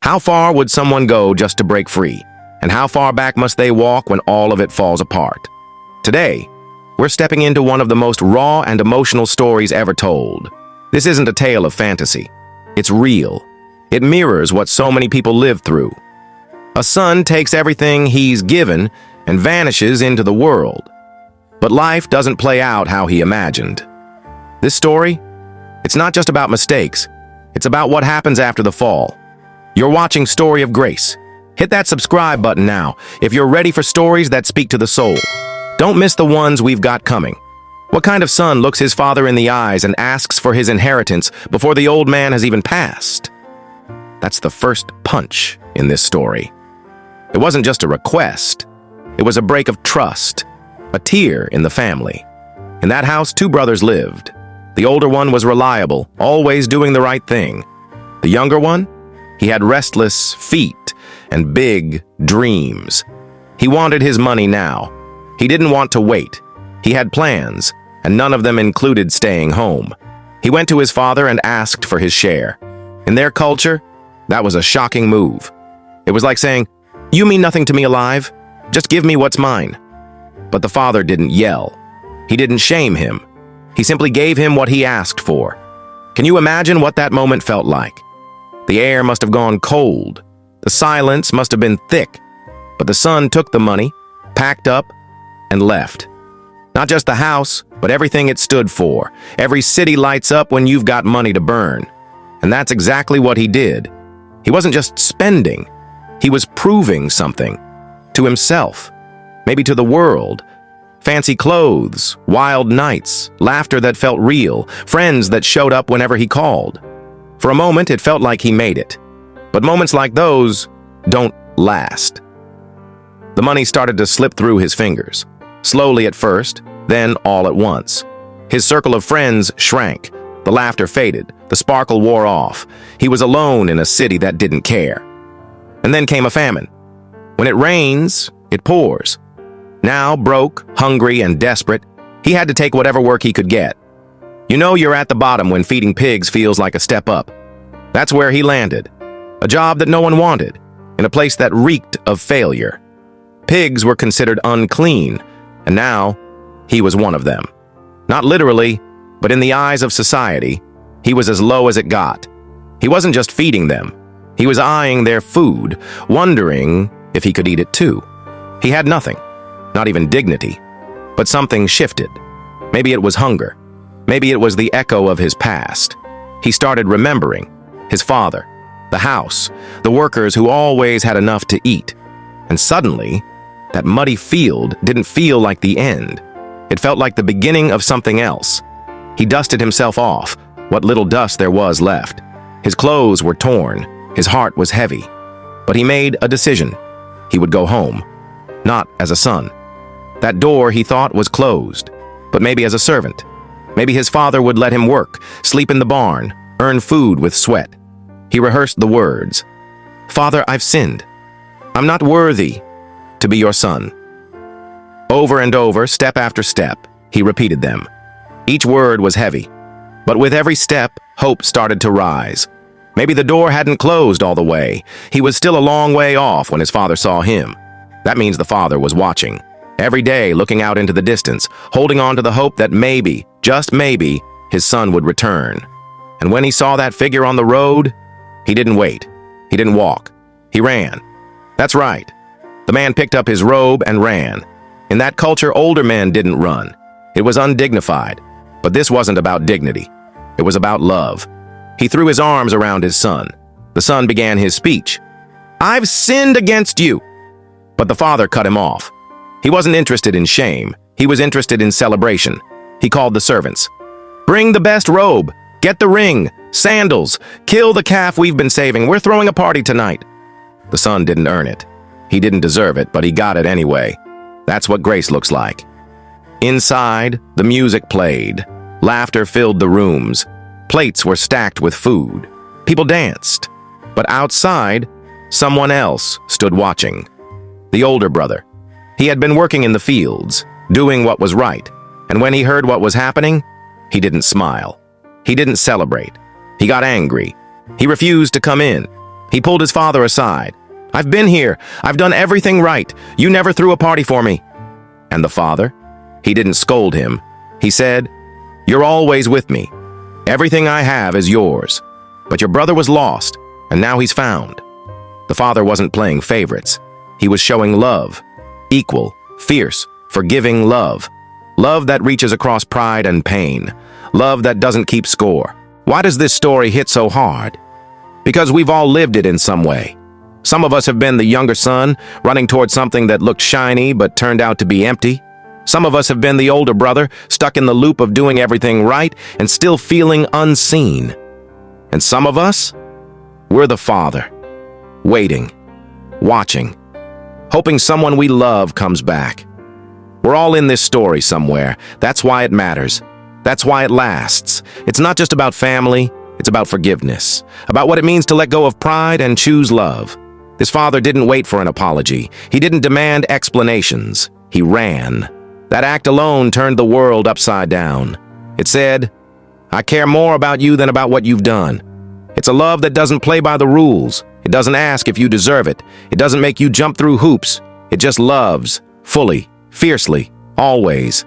How far would someone go just to break free? And how far back must they walk when all of it falls apart? Today, we're stepping into one of the most raw and emotional stories ever told. This isn't a tale of fantasy. It's real. It mirrors what so many people live through. A son takes everything he's given and vanishes into the world. But life doesn't play out how he imagined. This story, it's not just about mistakes. It's about what happens after the fall. You're watching Story of Grace. Hit that subscribe button now if you're ready for stories that speak to the soul. Don't miss the ones we've got coming. What kind of son looks his father in the eyes and asks for his inheritance before the old man has even passed? That's the first punch in this story. It wasn't just a request. It was a break of trust, a tear in the family. In that house, two brothers lived. The older one was reliable, always doing the right thing. The younger one, he had restless feet and big dreams. He wanted his money now. He didn't want to wait. He had plans, and none of them included staying home. He went to his father and asked for his share. In their culture, that was a shocking move. It was like saying, "You mean nothing to me alive. Just give me what's mine." But the father didn't yell. He didn't shame him. He simply gave him what he asked for. Can you imagine what that moment felt like? The air must have gone cold. The silence must have been thick. But the son took the money, packed up, and left. Not just the house, but everything it stood for. Every city lights up when you've got money to burn. And that's exactly what he did. He wasn't just spending. He was proving something. To himself. Maybe to the world. Fancy clothes, wild nights, laughter that felt real, friends that showed up whenever he called. For a moment, it felt like he made it. But moments like those don't last. The money started to slip through his fingers. Slowly at first, then all at once. His circle of friends shrank. The laughter faded. The sparkle wore off. He was alone in a city that didn't care. And then came a famine. When it rains, it pours. Now, broke, hungry, and desperate, he had to take whatever work he could get. You know you're at the bottom when feeding pigs feels like a step up. That's where he landed. A job that no one wanted, in a place that reeked of failure. Pigs were considered unclean, and now he was one of them. Not literally, but in the eyes of society, he was as low as it got. He wasn't just feeding them. He was eyeing their food, wondering if he could eat it too. He had nothing, not even dignity. But something shifted. Maybe it was hunger. Maybe it was the echo of his past. He started remembering his father, the house, the workers who always had enough to eat. And suddenly, that muddy field didn't feel like the end. It felt like the beginning of something else. He dusted himself off, what little dust there was left. His clothes were torn. His heart was heavy. But he made a decision. He would go home. Not as a son. That door, he thought, was closed. But maybe as a servant. Maybe his father would let him work, sleep in the barn, earn food with sweat. He rehearsed the words. "Father, I've sinned. I'm not worthy to be your son." Over and over, step after step, he repeated them. Each word was heavy. But with every step, hope started to rise. Maybe the door hadn't closed all the way. He was still a long way off when his father saw him. That means the father was watching. Every day, looking out into the distance, holding on to the hope that maybe, just maybe, his son would return. And when he saw that figure on the road, he didn't wait. He didn't walk. He ran. That's right. The man picked up his robe and ran. In that culture, older men didn't run. It was undignified. But this wasn't about dignity. It was about love. He threw his arms around his son. The son began his speech. "I've sinned against you." But the father cut him off. He wasn't interested in shame. He was interested in celebration. He called the servants. "Bring the best robe. Get the ring, sandals. Kill the calf we've been saving. We're throwing a party tonight." The son didn't earn it. He didn't deserve it, but he got it anyway. That's what grace looks like. Inside, the music played. Laughter filled the rooms. Plates were stacked with food. People danced. But outside, someone else stood watching. The older brother. He had been working in the fields, doing what was right. And when he heard what was happening, he didn't smile. He didn't celebrate. He got angry. He refused to come in. He pulled his father aside. "I've been here. I've done everything right. You never threw a party for me." And the father? He didn't scold him. He said, "You're always with me. Everything I have is yours. But your brother was lost, and now he's found." The father wasn't playing favorites. He was showing love. Equal, fierce, forgiving love. Love that reaches across pride and pain. Love that doesn't keep score. Why does this story hit so hard? Because we've all lived it in some way. Some of us have been the younger son, running towards something that looked shiny but turned out to be empty. Some of us have been the older brother, stuck in the loop of doing everything right and still feeling unseen. And some of us, we're the father, waiting, watching, hoping someone we love comes back. We're all in this story somewhere. That's why it matters. That's why it lasts. It's not just about family, it's about forgiveness, about what it means to let go of pride and choose love. This father didn't wait for an apology. He didn't demand explanations. He ran. That act alone turned the world upside down. It said, "I care more about you than about what you've done." It's a love that doesn't play by the rules. It doesn't ask if you deserve it. It doesn't make you jump through hoops. It just loves, fully, fiercely, always.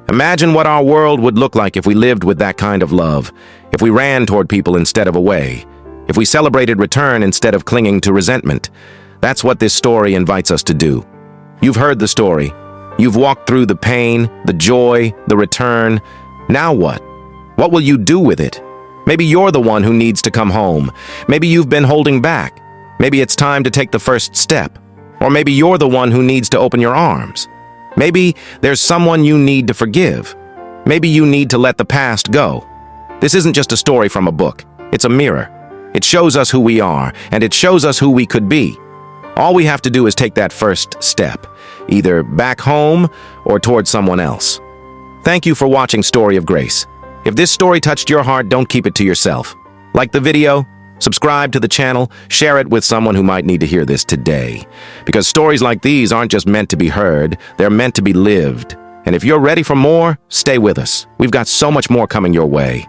Imagine what our world would look like if we lived with that kind of love, if we ran toward people instead of away, if we celebrated return instead of clinging to resentment. That's what this story invites us to do. You've heard the story. You've walked through the pain, the joy, the return. Now what? What will you do with it? Maybe you're the one who needs to come home. Maybe you've been holding back. Maybe it's time to take the first step. Or maybe you're the one who needs to open your arms. Maybe there's someone you need to forgive. Maybe you need to let the past go. This isn't just a story from a book. It's a mirror. It shows us who we are, and it shows us who we could be. All we have to do is take that first step, either back home or towards someone else. Thank you for watching Story of Grace. If this story touched your heart, don't keep it to yourself. Like the video, subscribe to the channel, share it with someone who might need to hear this today. Because stories like these aren't just meant to be heard, they're meant to be lived. And if you're ready for more, stay with us. We've got so much more coming your way.